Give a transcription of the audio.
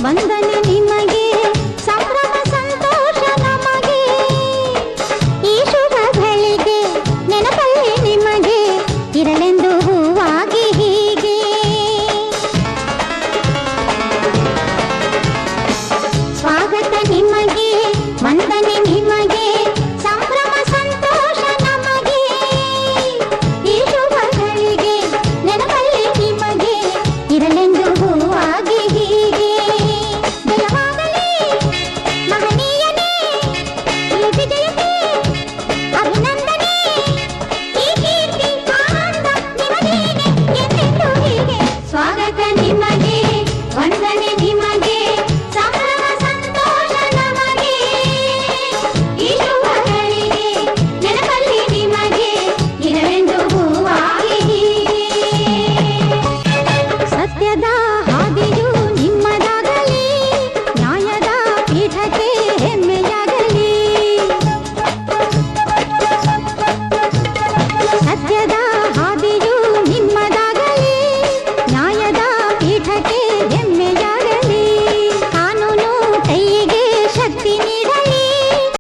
ವಂದನೆ ನಿಮಗೆ, ಸಂಭ್ರಮ ಸಂತೋಷ ನಮಗೆ. ಈ ಶುಭ ಗಳಿಗೆ ನೆನಪಲ್ಲಿ ನಿಮಗೆ ಇರಲೆಂದು ಹೂವಾಗಿ ಹೀಗೆ. ಸ್ವಾಗತ ನಿಮಗೆ, ವಂದನೆ ನಿಮಗೆ, ಸಂಭ್ರಮ ಸಂತೋಷ ನಮಗೆ. ಈ ಶುಭ ಗಳಿಗೆ ನೆನಪಲ್ಲಿ ನಿಮಗೆ ಇರಲೆಂದು ಹೂವಾಗಿ ಹೀಗೆ. ಜಯವಾಗಲಿ ಮಹನೀಯನೇ ಈ ವಿಜಯಕ್ಕೆ ಅಭಿನಂದನೆ. ಈ ಕೀರ್ತಿ ಆನಂದ ನಿಮಗೇನೆ ಎಂದೆಂದು ಹೀಗೆ. ಸ್ವಾಗತ ನಿಮಗೆ, ವಂದನೆ ನಿಮಗೆ, ಸಂಭ್ರಮ ಸಂತೋಷ ನಮಗೆ. ಈ ಶುಭ ಗಳಿಗೆ ನೆನಪಲ್ಲಿ ನಿಮಗೆ ಇರಲೆಂದು ಹೂವಾಗಿ ಹೀಗೆ. ಸತ್ಯದ